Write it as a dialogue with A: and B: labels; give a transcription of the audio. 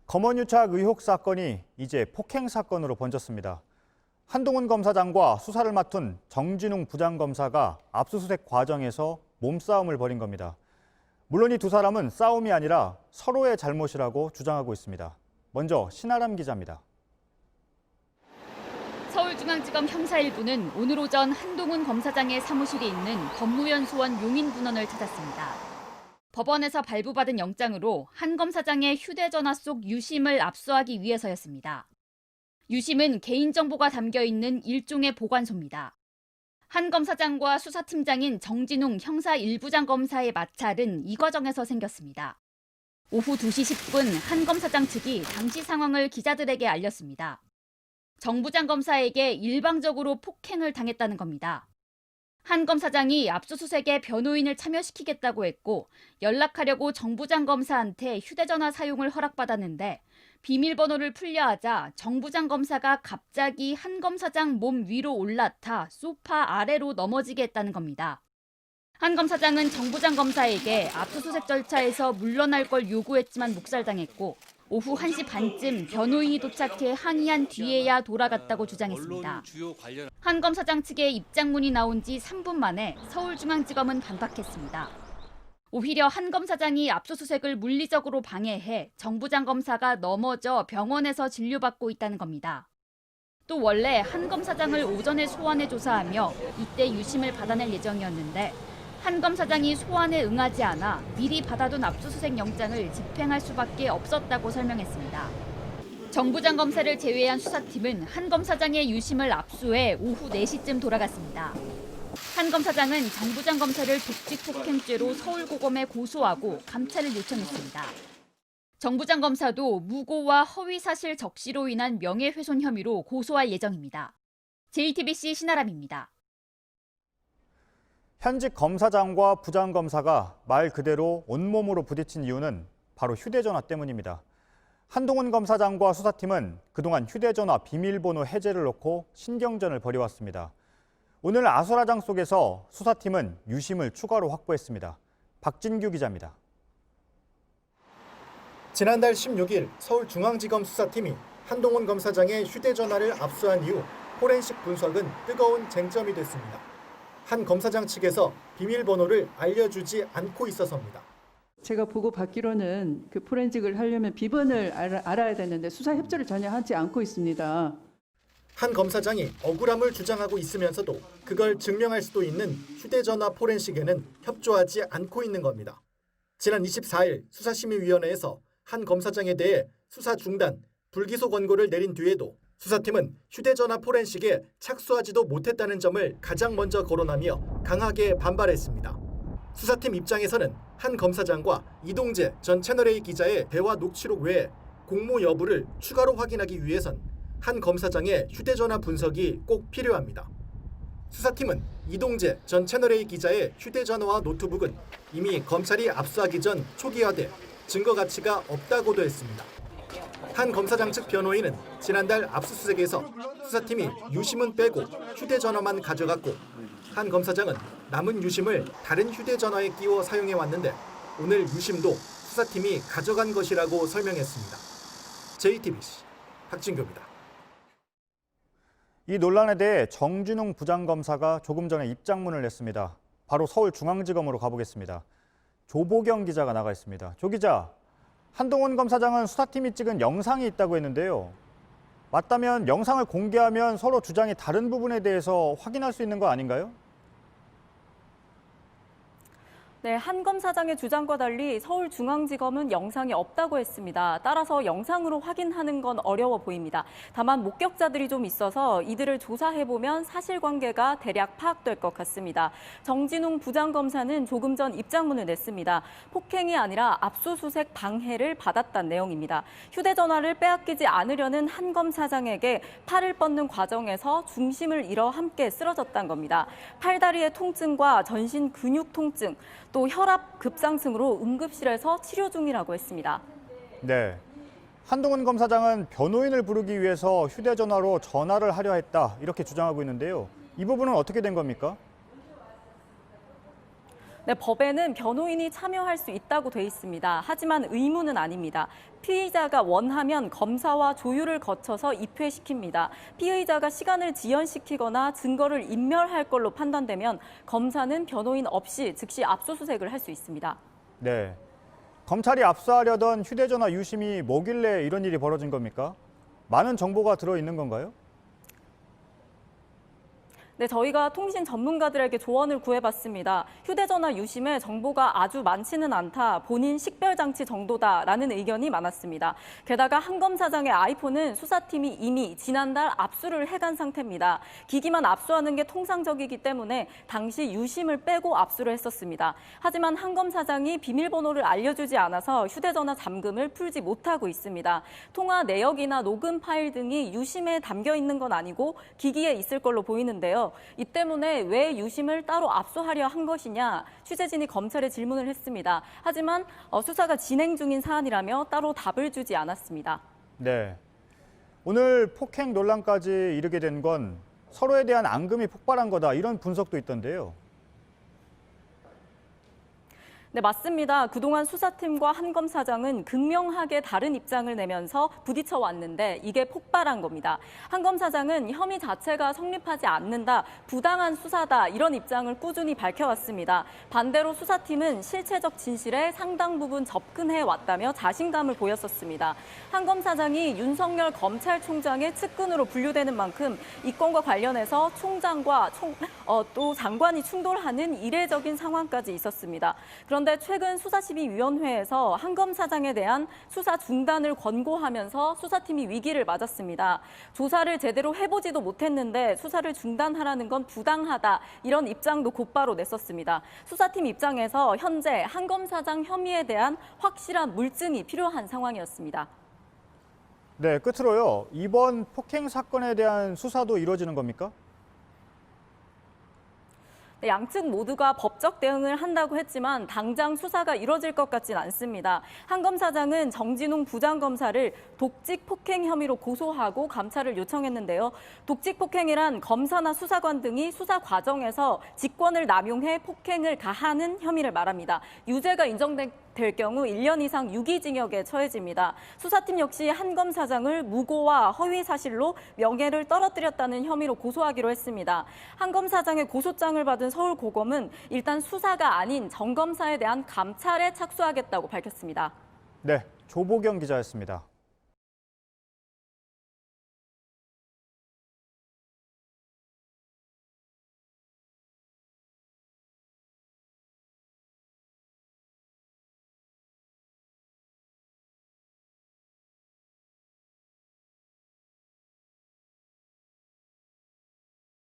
A: 검언유착 의혹 사건이 이제 폭행 사건으로 번졌습니다. 한동훈 검사장과 수사를 맡은 정진웅 부장검사가 압수수색 과정에서 몸싸움을 벌인 겁니다. 물론 이 두 사람은 싸움이 아니라 서로의 잘못이라고 주장하고 있습니다. 먼저 신아람 기자입니다.
B: 서울중앙지검 형사 1부는 오늘 오전 한동훈 검사장의 사무실이 있는 법무연수원 용인분원을 찾았습니다. 법원에서 발부받은 영장으로 한 검사장의 휴대전화 속 유심을 압수하기 위해서였습니다. 유심은 개인정보가 담겨 있는 일종의 보관소입니다. 한 검사장과 수사팀장인 정진웅 형사 1부장 검사의 마찰은 이 과정에서 생겼습니다. 오후 2시 10분 한 검사장 측이 당시 상황을 기자들에게 알렸습니다. 정 부장 검사에게 일방적으로 폭행을 당했다는 겁니다. 한 검사장이 압수수색에 변호인을 참여시키겠다고 했고 연락하려고 정 부장 검사한테 휴대전화 사용을 허락받았는데 비밀번호를 풀려하자 정 부장 검사가 갑자기 한 검사장 몸 위로 올라타 소파 아래로 넘어지게 했다는 겁니다. 한 검사장은 정 부장 검사에게 압수수색 절차에서 물러날 걸 요구했지만 묵살당했고 오후 1시 반쯤 변호인이 도착해 항의한 뒤에야 돌아갔다고 주장했습니다. 한 검사장 측의 입장문이 나온 지 3분 만에 서울중앙지검은 반박했습니다. 오히려 한 검사장이 압수수색을 물리적으로 방해해 정 부장 검사가 넘어져 병원에서 진료받고 있다는 겁니다. 또 원래 한 검사장을 오전에 소환해 조사하며 이때 유심을 받아낼 예정이었는데 한 검사장이 소환에 응하지 않아 미리 받아둔 압수수색 영장을 집행할 수밖에 없었다고 설명했습니다. 정 부장 검사를 제외한 수사팀은 한 검사장의 유심을 압수해 오후 4시쯤 돌아갔습니다. 한 검사장은 정 부장 검사를 독직폭행죄로 서울고검에 고소하고 감찰을 요청했습니다. 정 부장 검사도 무고와 허위사실 적시로 인한 명예훼손 혐의로 고소할 예정입니다. JTBC 신아람입니다.
A: 현직 검사장과 부장검사가 말 그대로 온몸으로 부딪힌 이유는 바로 휴대전화 때문입니다. 한동훈 검사장과 수사팀은 그동안 휴대전화 비밀번호 해제를 놓고 신경전을 벌여왔습니다. 오늘 아수라장 속에서 수사팀은 유심을 추가로 확보했습니다. 박진규 기자입니다.
C: 지난달 16일 서울중앙지검 수사팀이 한동훈 검사장의 휴대전화를 압수한 이후 포렌식 분석은 뜨거운 쟁점이 됐습니다. 한 검사장 측에서 비밀번호를 알려주지 않고 있어서입니다.
D: 제가 보고 받기로는 그 포렌식을 하려면 비번을 알아야 되는데 수사 협조를 전혀 하지 않고 있습니다.
C: 한 검사장이 억울함을 주장하고 있으면서도 그걸 증명할 수도 있는 휴대전화 포렌식에는 협조하지 않고 있는 겁니다. 지난 24일 수사심의위원회에서 한 검사장에 대해 수사 중단, 불기소 권고를 내린 뒤에도 수사팀은 휴대전화 포렌식에 착수하지도 못했다는 점을 가장 먼저 거론하며 강하게 반발했습니다. 수사팀 입장에서는 한 검사장과 이동재 전 채널A 기자의 대화 녹취록 외에 공모 여부를 추가로 확인하기 위해선 한 검사장의 휴대전화 분석이 꼭 필요합니다. 수사팀은 이동재 전 채널A 기자의 휴대전화와 노트북은 이미 검찰이 압수하기 전 초기화돼 증거 가치가 없다고도 했습니다. 한 검사장 측 변호인은 지난달 압수수색에서 수사팀이 유심은 빼고 휴대전화만 가져갔고 한 검사장은 남은 유심을 다른 휴대전화에 끼워 사용해왔는데 오늘 유심도 수사팀이 가져간 것이라고 설명했습니다. JTBC 박진규입니다.
A: 이 논란에 대해 정진웅 부장검사가 조금 전에 입장문을 냈습니다. 바로 서울중앙지검으로 가보겠습니다. 조보경 기자가 나가 있습니다. 조 기자, 한동훈 검사장은 수사팀이 찍은 영상이 있다고 했는데요. 맞다면 영상을 공개하면 서로 주장이 다른 부분에 대해서 확인할 수 있는 거 아닌가요?
E: 네, 한 검사장의 주장과 달리 서울중앙지검은 영상이 없다고 했습니다. 따라서 영상으로 확인하는 건 어려워 보입니다. 다만 목격자들이 좀 있어서 이들을 조사해보면 사실관계가 대략 파악될 것 같습니다. 정진웅 부장검사는 조금 전 입장문을 냈습니다. 폭행이 아니라 압수수색 방해를 받았다는 내용입니다. 휴대전화를 빼앗기지 않으려는 한 검사장에게 팔을 뻗는 과정에서 중심을 잃어 함께 쓰러졌다는 겁니다. 팔다리의 통증과 전신 근육 통증, 또 혈압 급상승으로 응급실에서 치료 중이라고 했습니다.
A: 네. 한동훈 검사장은 변호인을 부르기 위해서 휴대전화로 전화를 하려 했다, 이렇게 주장하고 있는데요. 이 부분은 어떻게 된 겁니까?
E: 네, 법에는 변호인이 참여할 수 있다고 돼 있습니다. 하지만 의무는 아닙니다. 피의자가 원하면 검사와 조율을 거쳐서 입회시킵니다. 피의자가 시간을 지연시키거나 증거를 인멸할 걸로 판단되면 검사는 변호인 없이 즉시 압수수색을 할 수 있습니다.
A: 네. 검찰이 압수하려던 휴대전화 유심이 뭐길래 이런 일이 벌어진 겁니까? 많은 정보가 들어있는 건가요?
E: 네, 저희가 통신 전문가들에게 조언을 구해봤습니다. 휴대전화 유심에 정보가 아주 많지는 않다, 본인 식별장치 정도다라는 의견이 많았습니다. 게다가 한 검사장의 아이폰은 수사팀이 이미 지난달 압수를 해간 상태입니다. 기기만 압수하는 게 통상적이기 때문에 당시 유심을 빼고 압수를 했었습니다. 하지만 한 검사장이 비밀번호를 알려주지 않아서 휴대전화 잠금을 풀지 못하고 있습니다. 통화 내역이나 녹음 파일 등이 유심에 담겨 있는 건 아니고 기기에 있을 걸로 보이는데요. 이 때문에 왜 유심을 따로 압수하려 한 것이냐, 취재진이 검찰에 질문을 했습니다. 하지만 수사가 진행 중인 사안이라며 따로 답을 주지 않았습니다.
A: 네. 오늘 폭행 논란까지 이르게 된 건 서로에 대한 앙금이 폭발한 거다, 이런 분석도 있던데요.
E: 네, 맞습니다. 그동안 수사팀과 한 검사장은 극명하게 다른 입장을 내면서 부딪혀 왔는데 이게 폭발한 겁니다. 한 검사장은 혐의 자체가 성립하지 않는다, 부당한 수사다, 이런 입장을 꾸준히 밝혀왔습니다. 반대로 수사팀은 실체적 진실에 상당 부분 접근해 왔다며 자신감을 보였었습니다. 한 검사장이 윤석열 검찰총장의 측근으로 분류되는 만큼 이 건과 관련해서 총장과 또 장관이 충돌하는 이례적인 상황까지 있었습니다. 그런데 최근 수사심의위원회에서 한 검사장에 대한 수사 중단을 권고하면서 수사팀이 위기를 맞았습니다. 조사를 제대로 해보지도 못했는데 수사를 중단하라는 건 부당하다, 이런 입장도 곧바로 냈었습니다. 수사팀 입장에서 현재 한 검사장 혐의에 대한 확실한 물증이 필요한 상황이었습니다.
A: 네, 끝으로요. 이번 폭행 사건에 대한 수사도 이루어지는 겁니까?
E: 네, 양측 모두가 법적 대응을 한다고 했지만 당장 수사가 이뤄질 것 같진 않습니다. 한 검사장은 정진웅 부장검사를 독직 폭행 혐의로 고소하고 감찰을 요청했는데요. 독직 폭행이란 검사나 수사관 등이 수사 과정에서 직권을 남용해 폭행을 가하는 혐의를 말합니다. 유죄가 인정될 경우 1년 이상 유기징역에 처해집니다. 수사팀 역시 한 검사장을 무고와 허위 사실로 명예를 떨어뜨렸다는 혐의로 고소하기로 했습니다. 한 검사장의 고소장을 받은 서울고검은 일단 수사가 아닌 정 검사에 대한 감찰에 착수하겠다고 밝혔습니다.
A: 네, 조보경 기자였습니다.